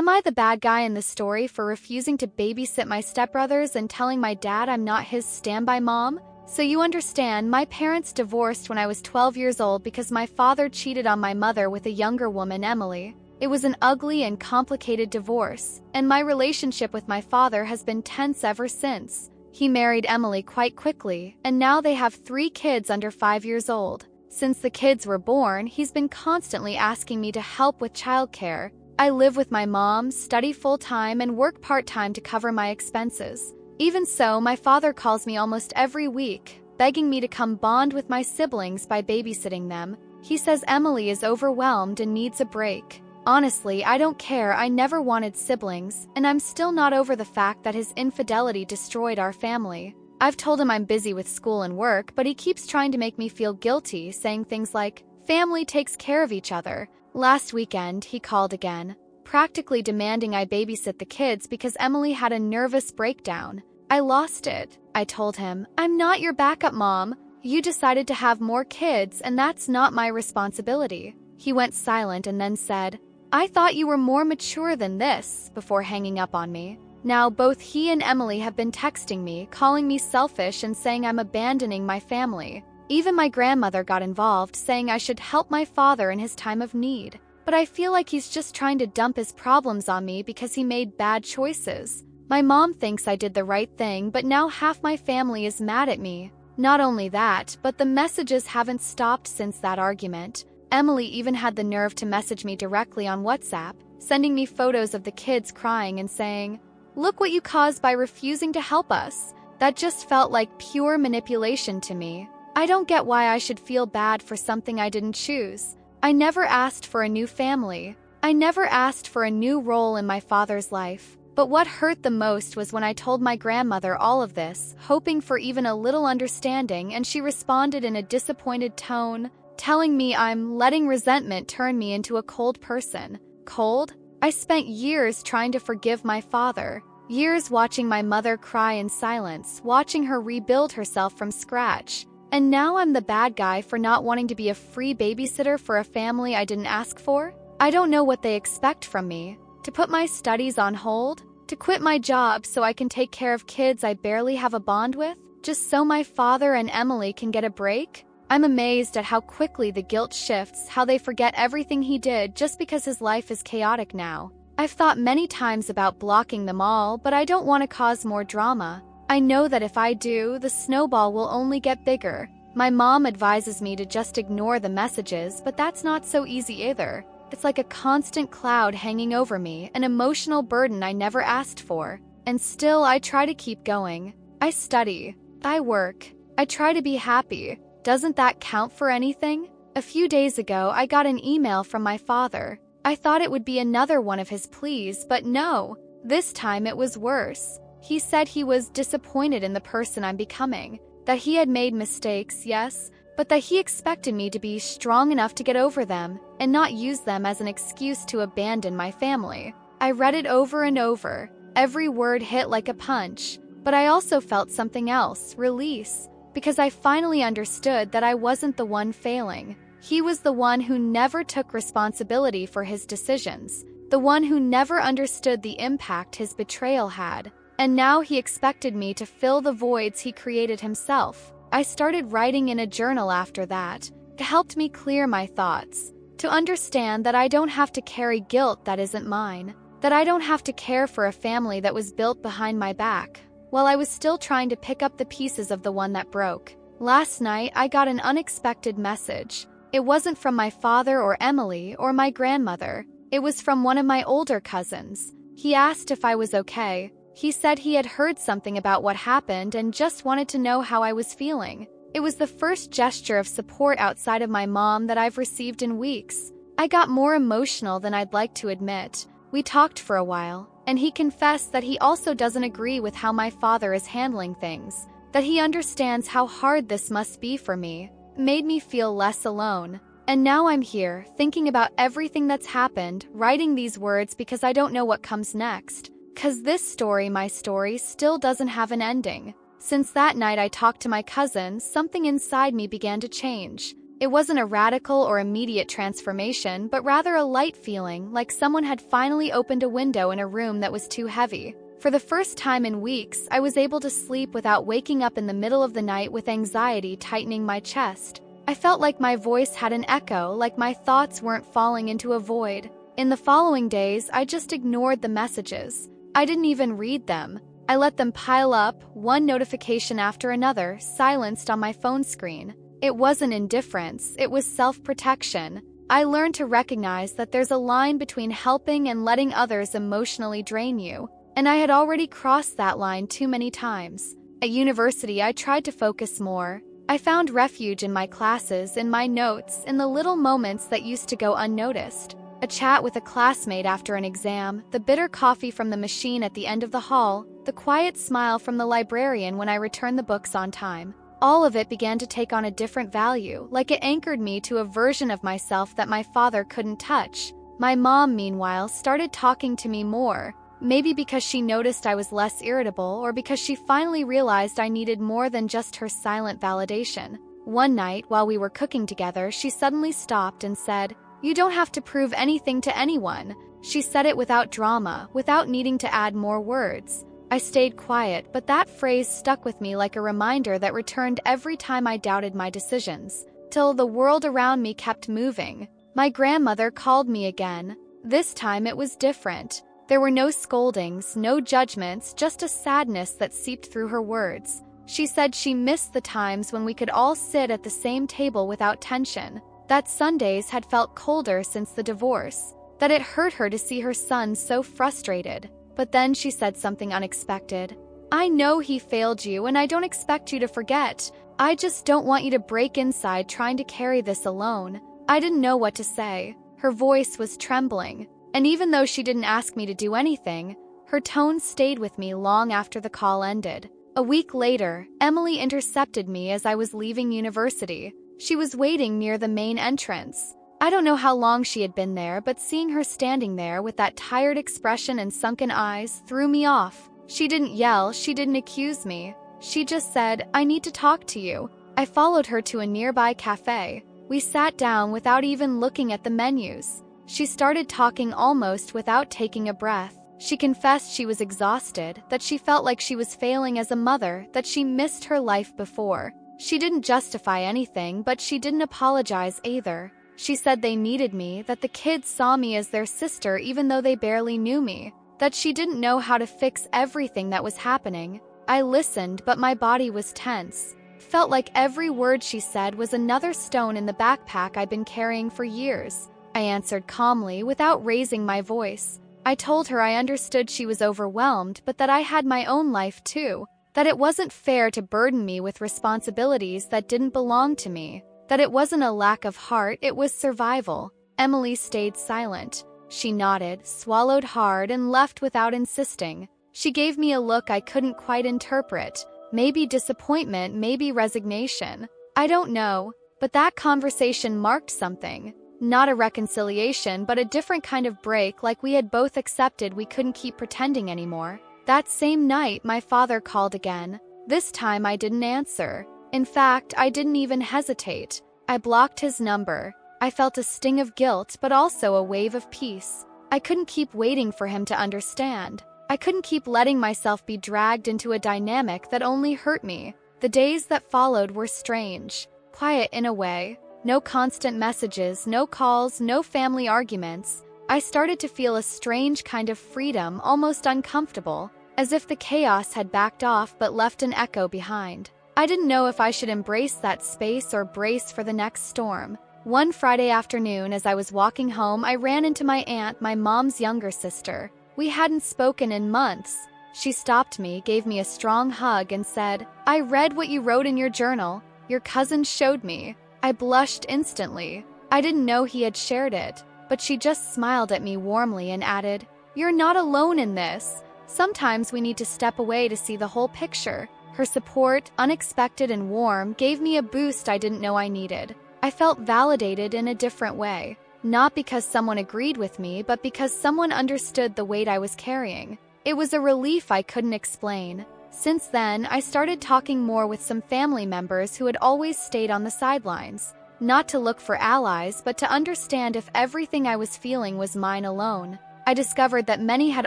Am I the bad guy in the story for refusing to babysit my stepbrothers and telling my dad I'm not his standby mom? So you understand, my parents divorced when I was 12 years old because my father cheated on my mother with a younger woman, Emily. It was an ugly and complicated divorce, and my relationship with my father has been tense ever since. He married Emily quite quickly, and now they have 3 kids under 5 years old. Since the kids were born, he's been constantly asking me to help with childcare. I live with my mom, study full-time, and work part-time to cover my expenses. Even so, my father calls me almost every week, begging me to come bond with my siblings by babysitting them. He says Emily is overwhelmed and needs a break. Honestly, I don't care. I never wanted siblings, and I'm still not over the fact that his infidelity destroyed our family. I've told him I'm busy with school and work, but he keeps trying to make me feel guilty, saying things like, "Family takes care of each other." Last weekend, he called again, practically demanding I babysit the kids because Emily had a nervous breakdown. I lost it. I told him, "I'm not your backup mom. You decided to have more kids, and that's not my responsibility." He went silent and then said, "I thought you were more mature than this," before hanging up on me. Now, both he and Emily have been texting me, calling me selfish and saying I'm abandoning my family. Even my grandmother got involved, saying I should help my father in his time of need. But I feel like he's just trying to dump his problems on me because he made bad choices. My mom thinks I did the right thing, but now half my family is mad at me. Not only that, but the messages haven't stopped since that argument. Emily even had the nerve to message me directly on WhatsApp, sending me photos of the kids crying and saying, "Look what you caused by refusing to help us." That just felt like pure manipulation to me. I don't get why I should feel bad for something I didn't choose. I never asked for a new family. I never asked for a new role in my father's life. But what hurt the most was when I told my grandmother all of this, hoping for even a little understanding, and she responded in a disappointed tone, telling me I'm letting resentment turn me into a cold person. Cold? I spent years trying to forgive my father. Years watching my mother cry in silence, watching her rebuild herself from scratch. And now I'm the bad guy for not wanting to be a free babysitter for a family I didn't ask for? I don't know what they expect from me. To put my studies on hold? To quit my job so I can take care of kids I barely have a bond with? Just so my father and Emily can get a break? I'm amazed at how quickly the guilt shifts, how they forget everything he did just because his life is chaotic now. I've thought many times about blocking them all, but I don't want to cause more drama. I know that if I do, the snowball will only get bigger. My mom advises me to just ignore the messages, but that's not so easy either. It's like a constant cloud hanging over me, an emotional burden I never asked for. And still, I try to keep going. I study. I work. I try to be happy. Doesn't that count for anything? A few days ago, I got an email from my father. I thought it would be another one of his pleas, but no. This time it was worse. He said he was disappointed in the person I'm becoming, that he had made mistakes, yes, but that he expected me to be strong enough to get over them and not use them as an excuse to abandon my family. I read it over and over. Every word hit like a punch, but I also felt something else, release, because I finally understood that I wasn't the one failing. He was the one who never took responsibility for his decisions, the one who never understood the impact his betrayal had. And now he expected me to fill the voids he created himself. I started writing in a journal after that. It helped me clear my thoughts, to understand that I don't have to carry guilt that isn't mine, that I don't have to care for a family that was built behind my back, while I was still trying to pick up the pieces of the one that broke. Last night, I got an unexpected message. It wasn't from my father or Emily or my grandmother. It was from one of my older cousins. He asked if I was okay. He said he had heard something about what happened and just wanted to know how I was feeling. It was the first gesture of support outside of my mom that I've received in weeks. I got more emotional than I'd like to admit. We talked for a while, and he confessed that he also doesn't agree with how my father is handling things, that he understands how hard this must be for me. It made me feel less alone. And now I'm here, thinking about everything that's happened, writing these words because I don't know what comes next. 'Cause this story, my story, still doesn't have an ending. Since that night I talked to my cousin, something inside me began to change. It wasn't a radical or immediate transformation, but rather a light feeling, like someone had finally opened a window in a room that was too heavy. For the first time in weeks, I was able to sleep without waking up in the middle of the night with anxiety tightening my chest. I felt like my voice had an echo, like my thoughts weren't falling into a void. In the following days, I just ignored the messages. I didn't even read them. I let them pile up, one notification after another, silenced on my phone screen. It wasn't indifference, it was self-protection. I learned to recognize that there's a line between helping and letting others emotionally drain you, and I had already crossed that line too many times. At university, I tried to focus more. I found refuge in my classes, in my notes, in the little moments that used to go unnoticed. A chat with a classmate after an exam, the bitter coffee from the machine at the end of the hall, the quiet smile from the librarian when I returned the books on time. All of it began to take on a different value, like it anchored me to a version of myself that my father couldn't touch. My mom, meanwhile, started talking to me more, maybe because she noticed I was less irritable or because she finally realized I needed more than just her silent validation. One night, while we were cooking together, she suddenly stopped and said, "You don't have to prove anything to anyone." She said it without drama, without needing to add more words. I stayed quiet, but that phrase stuck with me like a reminder that returned every time I doubted my decisions, till the world around me kept moving. My grandmother called me again. This time it was different. There were no scoldings, no judgments, just a sadness that seeped through her words. She said she missed the times when we could all sit at the same table without tension, that Sundays had felt colder since the divorce, that it hurt her to see her son so frustrated. But then she said something unexpected. "I know he failed you, and I don't expect you to forget. I just don't want you to break inside trying to carry this alone." I didn't know what to say. Her voice was trembling, and even though she didn't ask me to do anything, her tone stayed with me long after the call ended. A week later, Emily intercepted me as I was leaving university. She was waiting near the main entrance. I don't know how long she had been there, but seeing her standing there with that tired expression and sunken eyes threw me off. She didn't yell, she didn't accuse me. She just said, "I need to talk to you." I followed her to a nearby cafe. We sat down without even looking at the menus. She started talking almost without taking a breath. She confessed she was exhausted, that she felt like she was failing as a mother, that she missed her life before. She didn't justify anything, but she didn't apologize either. She said they needed me, that the kids saw me as their sister even though they barely knew me, that she didn't know how to fix everything that was happening. I listened, but my body was tense. Felt like every word she said was another stone in the backpack I'd been carrying for years. I answered calmly, without raising my voice. I told her I understood she was overwhelmed, but that I had my own life too, that it wasn't fair to burden me with responsibilities that didn't belong to me. That it wasn't a lack of heart, it was survival. Emily stayed silent. She nodded, swallowed hard, and left without insisting. She gave me a look I couldn't quite interpret. Maybe disappointment, maybe resignation. I don't know, but that conversation marked something. Not a reconciliation, but a different kind of break, like we had both accepted we couldn't keep pretending anymore. That same night, my father called again. This time I didn't answer. In fact, I didn't even hesitate. I blocked his number. I felt a sting of guilt, but also a wave of peace. I couldn't keep waiting for him to understand. I couldn't keep letting myself be dragged into a dynamic that only hurt me. The days that followed were strange, quiet in a way. No constant messages, no calls, no family arguments. I started to feel a strange kind of freedom, almost uncomfortable, as if the chaos had backed off but left an echo behind. I didn't know if I should embrace that space or brace for the next storm. One Friday afternoon, as I was walking home, I ran into my aunt, my mom's younger sister. We hadn't spoken in months. She stopped me, gave me a strong hug, and said, "I read what you wrote in your journal. Your cousin showed me." I blushed instantly. I didn't know he had shared it, but she just smiled at me warmly and added, "You're not alone in this. Sometimes we need to step away to see the whole picture." Her support, unexpected and warm, gave me a boost I didn't know I needed. I felt validated in a different way, not because someone agreed with me, but because someone understood the weight I was carrying. It was a relief I couldn't explain. Since then, I started talking more with some family members who had always stayed on the sidelines. not to look for allies, but to understand if everything I was feeling was mine alone. I discovered that many had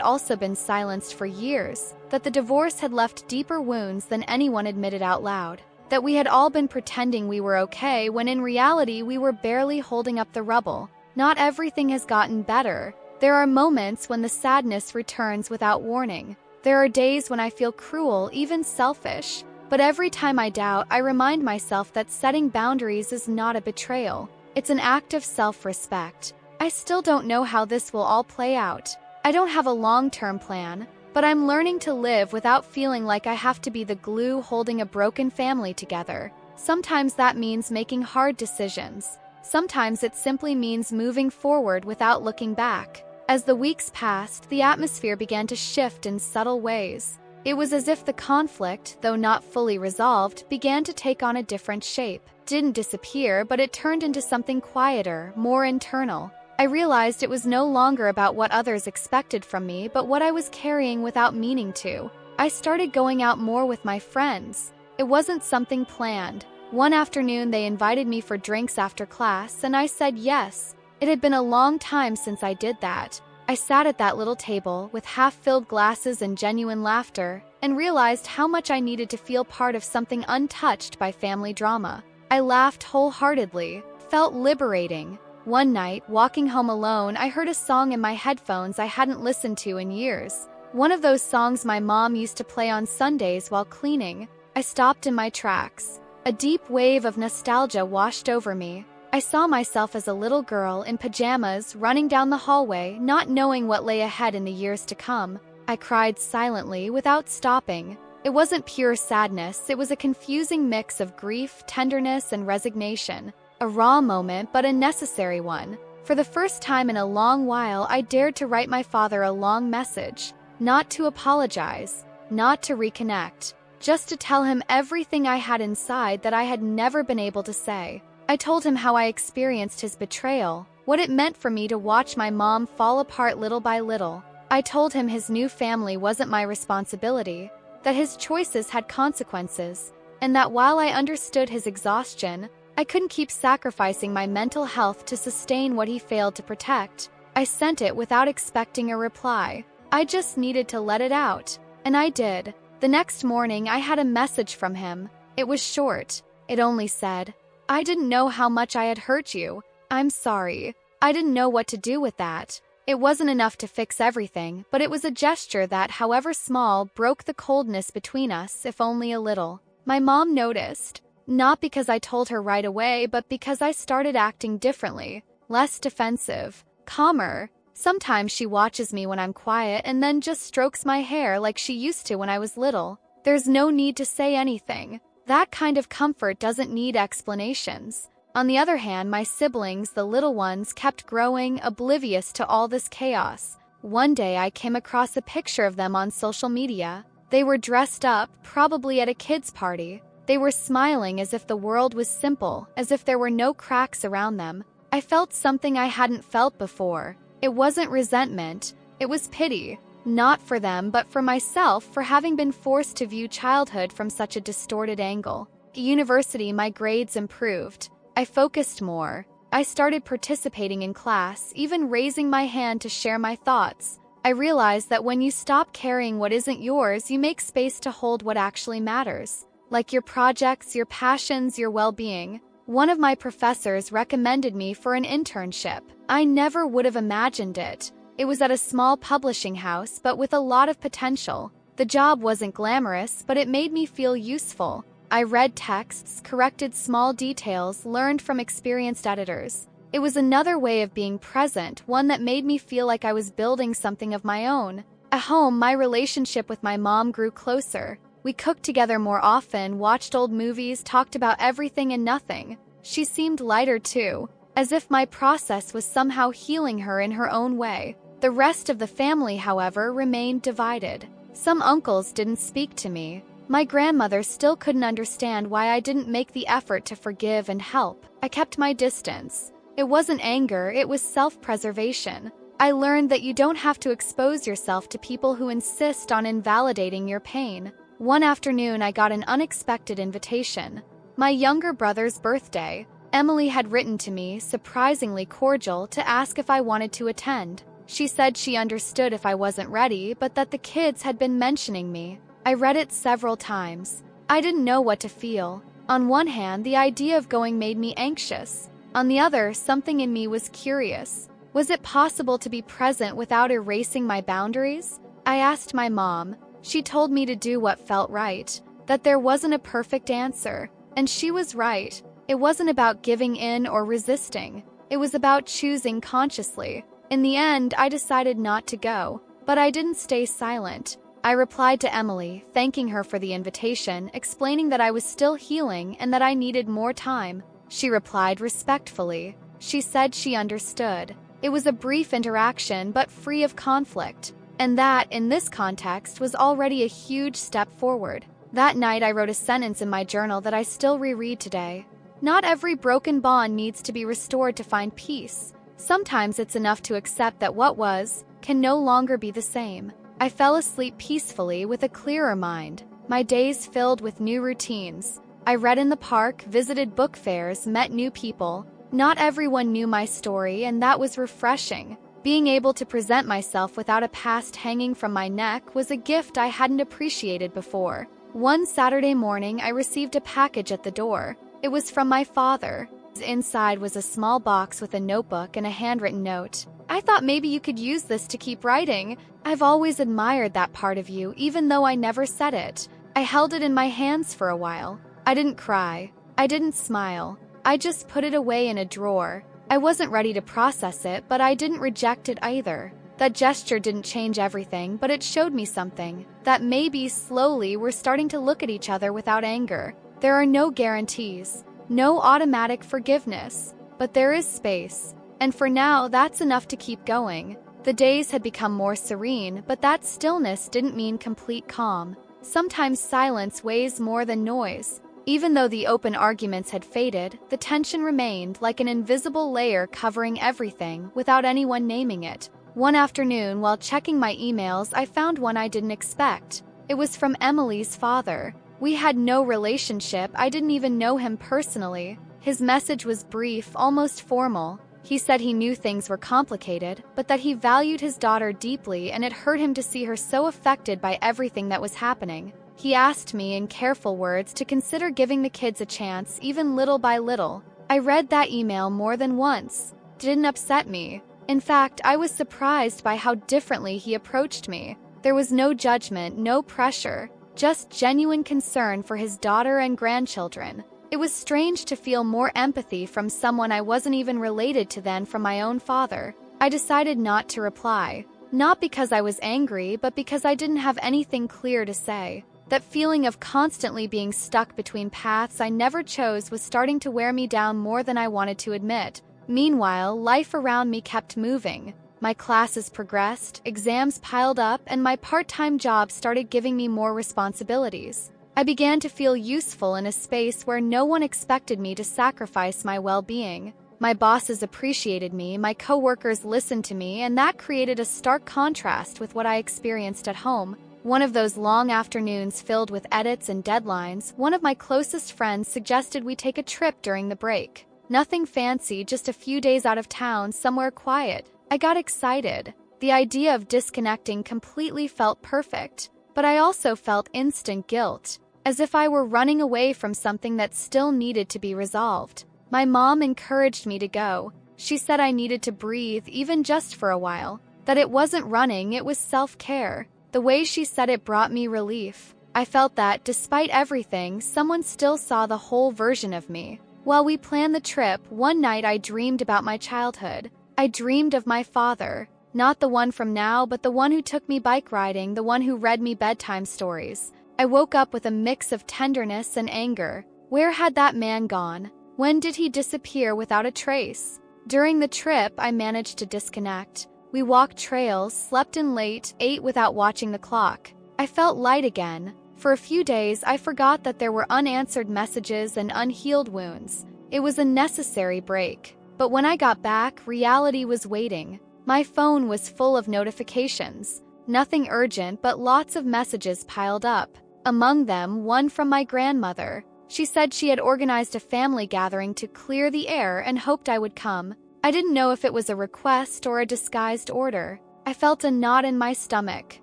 also been silenced for years, that the divorce had left deeper wounds than anyone admitted out loud, that we had all been pretending we were okay when in reality we were barely holding up the rubble. Not everything has gotten better. There are moments when the sadness returns without warning. There are days when I feel cruel, even selfish. But every time I doubt, I remind myself that setting boundaries is not a betrayal. It's an act of self-respect. I still don't know how this will all play out. I don't have a long-term plan, but I'm learning to live without feeling like I have to be the glue holding a broken family together. Sometimes that means making hard decisions. Sometimes it simply means moving forward without looking back. As the weeks passed, the atmosphere began to shift in subtle ways. It was as if the conflict, though not fully resolved, began to take on a different shape. Didn't disappear, but it turned into something quieter, more internal. I realized it was no longer about what others expected from me, but what I was carrying without meaning to. I started going out more with my friends. It wasn't something planned. One afternoon they invited me for drinks after class, and I said yes. It had been a long time since I did that. I sat at that little table, with half-filled glasses and genuine laughter, and realized how much I needed to feel part of something untouched by family drama. I laughed wholeheartedly, felt liberating. One night, walking home alone, I heard a song in my headphones I hadn't listened to in years. One of those songs my mom used to play on Sundays while cleaning. I stopped in my tracks. A deep wave of nostalgia washed over me. I saw myself as a little girl in pajamas running down the hallway, not knowing what lay ahead in the years to come. I cried silently without stopping. It wasn't pure sadness, it was a confusing mix of grief, tenderness, and resignation. A raw moment, but a necessary one. For the first time in a long while, I dared to write my father a long message. Not to apologize, not to reconnect, just to tell him everything I had inside that I had never been able to say. I told him how I experienced his betrayal, what it meant for me to watch my mom fall apart little by little. I told him his new family wasn't my responsibility, that his choices had consequences, and that while I understood his exhaustion, I couldn't keep sacrificing my mental health to sustain what he failed to protect. I sent it without expecting a reply. I just needed to let it out, and I did. The next morning, I had a message from him. It was short. It only said, "I didn't know how much I had hurt you. I'm sorry. I didn't know what to do with that." It wasn't enough to fix everything, but it was a gesture that, however small, broke the coldness between us, if only a little. My mom noticed. Not because I told her right away, but because I started acting differently, less defensive, calmer. Sometimes she watches me when I'm quiet and then just strokes my hair like she used to when I was little. There's no need to say anything. That kind of comfort doesn't need explanations. On the other hand, my siblings, the little ones, kept growing, oblivious to all this chaos. One day I came across a picture of them on social media. They were dressed up, probably at a kids' party. They were smiling as if the world was simple, as if there were no cracks around them. I felt something I hadn't felt before. It wasn't resentment, it was pity. Not for them, but for myself, for having been forced to view childhood from such a distorted angle. At university, my grades improved. I focused more. I started participating in class, even raising my hand to share my thoughts. I realized that when you stop carrying what isn't yours, you make space to hold what actually matters. Like your projects, your passions, your well-being. One of my professors recommended me for an internship. I never would have imagined it. It was at a small publishing house, but with a lot of potential. The job wasn't glamorous, but it made me feel useful. I read texts, corrected small details, learned from experienced editors. It was another way of being present, one that made me feel like I was building something of my own. At home, my relationship with my mom grew closer. We cooked together more often, watched old movies, talked about everything and nothing. She seemed lighter too, as if my process was somehow healing her in her own way. The rest of the family, however, remained divided. Some uncles didn't speak to me. My grandmother still couldn't understand why I didn't make the effort to forgive and help. I kept my distance. It wasn't anger, it was self-preservation. I learned that you don't have to expose yourself to people who insist on invalidating your pain. One afternoon, I got an unexpected invitation. My younger brother's birthday. Emily had written to me, surprisingly cordial, to ask if I wanted to attend. She said she understood if I wasn't ready, but that the kids had been mentioning me. I read it several times. I didn't know what to feel. On one hand, the idea of going made me anxious. On the other, something in me was curious. Was it possible to be present without erasing my boundaries? I asked my mom. She told me to do what felt right, that there wasn't a perfect answer. And she was right. It wasn't about giving in or resisting. It was about choosing consciously. In the end, I decided not to go, but I didn't stay silent. I replied to Emily, thanking her for the invitation, explaining that I was still healing and that I needed more time. She replied respectfully. She said she understood. It was a brief interaction, but free of conflict. And that, in this context, was already a huge step forward. That night, I wrote a sentence in my journal that I still reread today. Not every broken bond needs to be restored to find peace. Sometimes it's enough to accept that what was can no longer be the same. I fell asleep peacefully with a clearer mind. My days filled with new routines. I read in the park, visited book fairs, met new people. Not everyone knew my story, and that was refreshing. Being able to present myself without a past hanging from my neck was a gift I hadn't appreciated before. One Saturday morning, I received a package at the door. It was from my father. Inside was a small box with a notebook and a handwritten note. I thought maybe you could use this to keep writing. I've always admired that part of you, even though I never said it. I held it in my hands for a while. I didn't cry. I didn't smile. I just put it away in a drawer. I wasn't ready to process it, but I didn't reject it either. That gesture didn't change everything, but it showed me something. That maybe, slowly, we're starting to look at each other without anger. There are no guarantees. No automatic forgiveness, but there is space. And for now, that's enough to keep going. The days had become more serene, but that stillness didn't mean complete calm. Sometimes silence weighs more than noise. Even though the open arguments had faded, the tension remained like an invisible layer covering everything without anyone naming it. One afternoon, while checking my emails, I found one I didn't expect. It was from Emily's father. We had no relationship. I didn't even know him personally. His message was brief, almost formal. He said he knew things were complicated, but that he valued his daughter deeply and it hurt him to see her so affected by everything that was happening. He asked me in careful words to consider giving the kids a chance, even little by little. I read that email more than once. It didn't upset me. In fact, I was surprised by how differently he approached me. There was no judgment, no pressure. Just genuine concern for his daughter and grandchildren. It was strange to feel more empathy from someone I wasn't even related to than from my own father. I decided not to reply. Not because I was angry, but because I didn't have anything clear to say. That feeling of constantly being stuck between paths I never chose was starting to wear me down more than I wanted to admit. Meanwhile, life around me kept moving. My classes progressed, exams piled up, and my part-time job started giving me more responsibilities. I began to feel useful in a space where no one expected me to sacrifice my well-being. My bosses appreciated me, my coworkers listened to me, and that created a stark contrast with what I experienced at home. One of those long afternoons filled with edits and deadlines, one of my closest friends suggested we take a trip during the break. Nothing fancy, just a few days out of town, somewhere quiet. I got excited. The idea of disconnecting completely felt perfect, but I also felt instant guilt, as if I were running away from something that still needed to be resolved. My mom encouraged me to go. She said I needed to breathe, even just for a while, that it wasn't running, it was self-care. The way she said it brought me relief. I felt that, despite everything, someone still saw the whole version of me. While we planned the trip, one night I dreamed about my childhood. I dreamed of my father, not the one from now, but the one who took me bike riding, the one who read me bedtime stories. I woke up with a mix of tenderness and anger. Where had that man gone? When did he disappear without a trace? During the trip, I managed to disconnect. We walked trails, slept in late, ate without watching the clock. I felt light again. For a few days, I forgot that there were unanswered messages and unhealed wounds. It was a necessary break. But when I got back, reality was waiting. My phone was full of notifications. Nothing urgent, but lots of messages piled up. Among them, one from my grandmother. She said she had organized a family gathering to clear the air and hoped I would come. I didn't know if it was a request or a disguised order. I felt a knot in my stomach.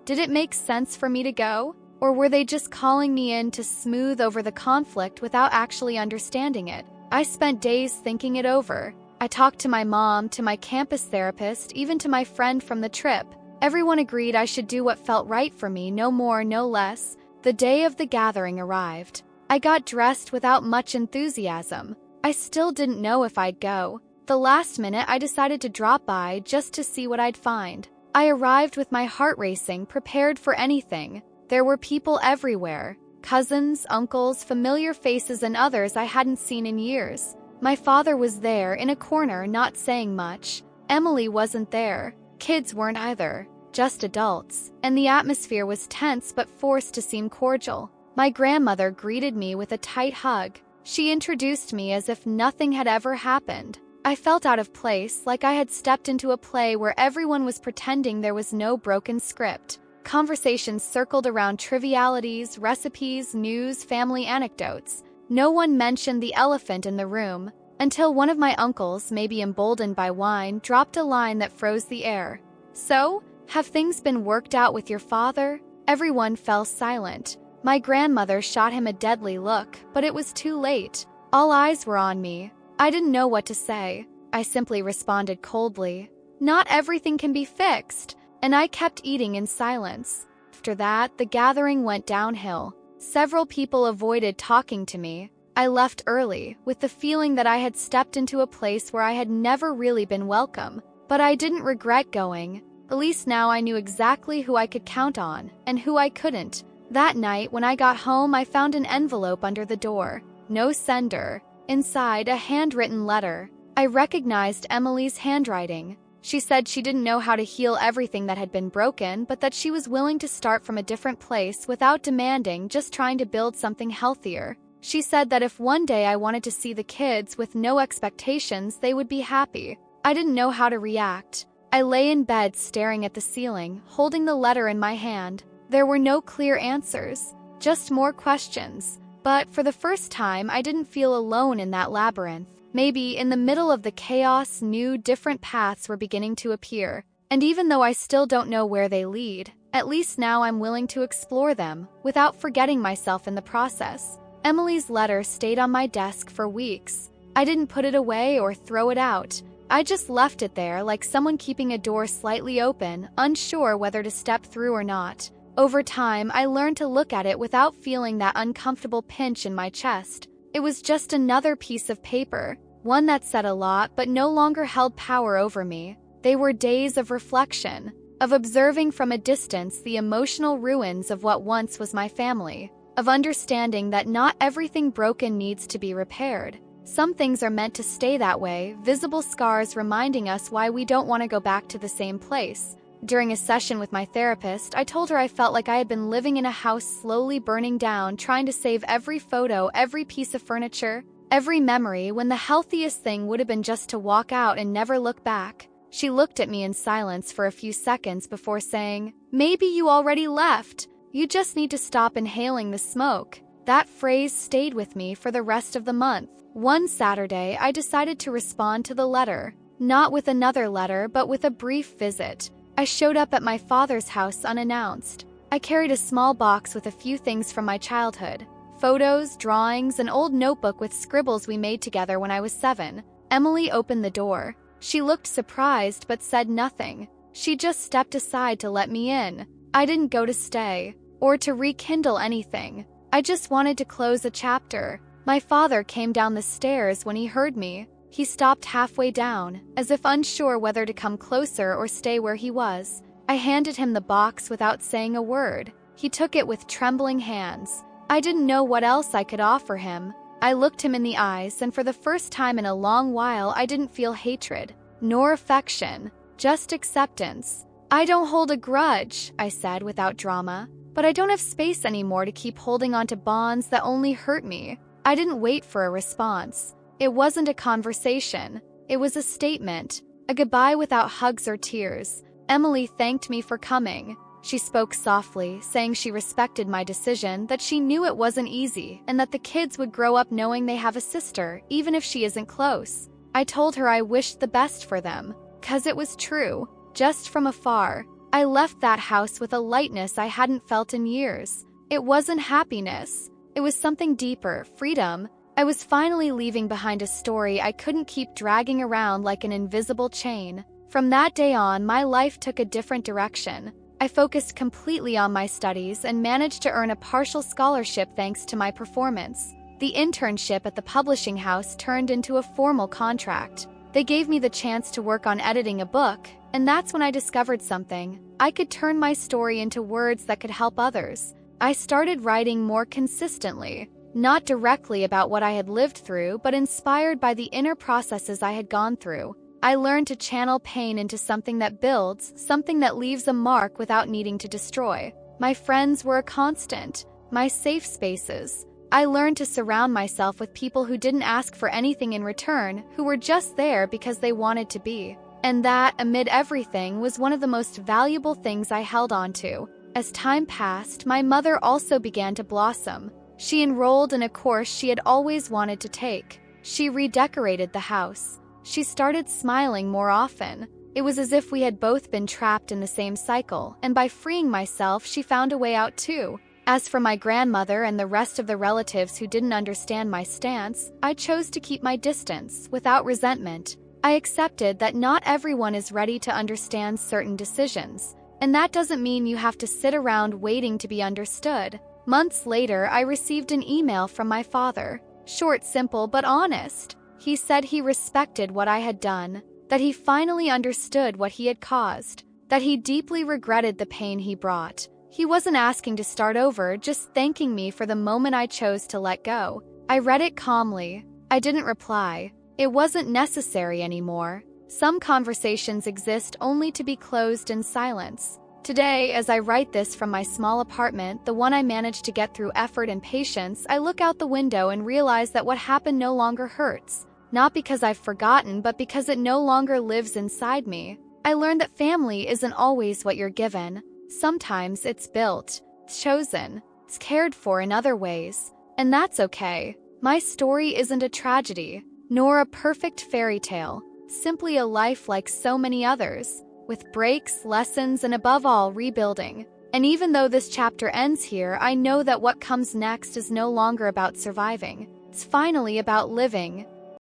Did it make sense for me to go? Or were they just calling me in to smooth over the conflict without actually understanding it? I spent days thinking it over. I talked to my mom, to my campus therapist, even to my friend from the trip. Everyone agreed I should do what felt right for me, no more, no less. The day of the gathering arrived. I got dressed without much enthusiasm. I still didn't know if I'd go. The last minute, I decided to drop by just to see what I'd find. I arrived with my heart racing, prepared for anything. There were people everywhere. Cousins, uncles, familiar faces, and others I hadn't seen in years. My father was there, in a corner, not saying much. Emily wasn't there. Kids weren't either. Just adults. And the atmosphere was tense but forced to seem cordial. My grandmother greeted me with a tight hug. She introduced me as if nothing had ever happened. I felt out of place, like I had stepped into a play where everyone was pretending there was no broken script. Conversations circled around trivialities, recipes, news, family anecdotes. No one mentioned the elephant in the room, until one of my uncles, maybe emboldened by wine, dropped a line that froze the air. "So, have things been worked out with your father?" Everyone fell silent. My grandmother shot him a deadly look, but it was too late. All eyes were on me. I didn't know what to say. I simply responded coldly. "Not everything can be fixed," and I kept eating in silence. After that, the gathering went downhill. Several people avoided talking to me. I left early, with the feeling that I had stepped into a place where I had never really been welcome. But I didn't regret going. At least now I knew exactly who I could count on, and who I couldn't. That night, when I got home, I found an envelope under the door. No sender. Inside, a handwritten letter. I recognized Emily's handwriting. She said she didn't know how to heal everything that had been broken, but that she was willing to start from a different place without demanding, just trying to build something healthier. She said that if one day I wanted to see the kids with no expectations, they would be happy. I didn't know how to react. I lay in bed staring at the ceiling, holding the letter in my hand. There were no clear answers, just more questions. But for the first time, I didn't feel alone in that labyrinth. Maybe in the middle of the chaos, new, different paths were beginning to appear. And even though I still don't know where they lead, at least now I'm willing to explore them, without forgetting myself in the process. Emily's letter stayed on my desk for weeks. I didn't put it away or throw it out. I just left it there, like someone keeping a door slightly open, unsure whether to step through or not. Over time, I learned to look at it without feeling that uncomfortable pinch in my chest. It was just another piece of paper, one that said a lot but no longer held power over me. They were days of reflection, of observing from a distance the emotional ruins of what once was my family, of understanding that not everything broken needs to be repaired. Some things are meant to stay that way, visible scars reminding us why we don't want to go back to the same place. During a session with my therapist, I told her I felt like I had been living in a house slowly burning down, trying to save every photo, every piece of furniture, every memory, when the healthiest thing would have been just to walk out and never look back. She looked at me in silence for a few seconds before saying, "Maybe you already left. You just need to stop inhaling the smoke." That phrase stayed with me for the rest of the month. One Saturday, I decided to respond to the letter. Not with another letter, but with a brief visit. I showed up at my father's house unannounced. I carried a small box with a few things from my childhood. Photos, drawings, an old notebook with scribbles we made together when I was 7. Emily opened the door. She looked surprised but said nothing. She just stepped aside to let me in. I didn't go to stay, or to rekindle anything. I just wanted to close a chapter. My father came down the stairs when he heard me. He stopped halfway down, as if unsure whether to come closer or stay where he was. I handed him the box without saying a word. He took it with trembling hands. I didn't know what else I could offer him. I looked him in the eyes, and for the first time in a long while, I didn't feel hatred, nor affection, just acceptance. "I don't hold a grudge," I said without drama, "but I don't have space anymore to keep holding on to bonds that only hurt me." I didn't wait for a response. It wasn't a conversation. It was a statement, a goodbye without hugs or tears. Emily thanked me for coming. She spoke softly, saying she respected my decision, that she knew it wasn't easy, and that the kids would grow up knowing they have a sister, even if she isn't close. I told her I wished the best for them, 'cause it was true. Just from afar, I left that house with a lightness I hadn't felt in years. It wasn't happiness. It was something deeper, freedom. I was finally leaving behind a story I couldn't keep dragging around like an invisible chain. From that day on, my life took a different direction. I focused completely on my studies and managed to earn a partial scholarship thanks to my performance. The internship at the publishing house turned into a formal contract. They gave me the chance to work on editing a book, and that's when I discovered something. I could turn my story into words that could help others. I started writing more consistently, not directly about what I had lived through, but inspired by the inner processes I had gone through. I learned to channel pain into something that builds, something that leaves a mark without needing to destroy. My friends were a constant, my safe spaces. I learned to surround myself with people who didn't ask for anything in return, who were just there because they wanted to be. And that, amid everything, was one of the most valuable things I held on to. As time passed, my mother also began to blossom. She enrolled in a course she had always wanted to take. She redecorated the house. She started smiling more often. It was as if we had both been trapped in the same cycle, and by freeing myself, she found a way out too. As for my grandmother and the rest of the relatives who didn't understand my stance, I chose to keep my distance, without resentment. I accepted that not everyone is ready to understand certain decisions, and that doesn't mean you have to sit around waiting to be understood. Months later, I received an email from my father. Short, simple, but honest. He said he respected what I had done, that he finally understood what he had caused, that he deeply regretted the pain he brought. He wasn't asking to start over, just thanking me for the moment I chose to let go. I read it calmly. I didn't reply. It wasn't necessary anymore. Some conversations exist only to be closed in silence. Today, as I write this from my small apartment, the one I managed to get through effort and patience, I look out the window and realize that what happened no longer hurts. Not because I've forgotten, but because it no longer lives inside me. I learned that family isn't always what you're given. Sometimes it's built, chosen, it's cared for in other ways. And that's okay. My story isn't a tragedy, nor a perfect fairy tale, simply a life like so many others, with breaks, lessons, and above all, rebuilding. And even though this chapter ends here, I know that what comes next is no longer about surviving. It's finally about living.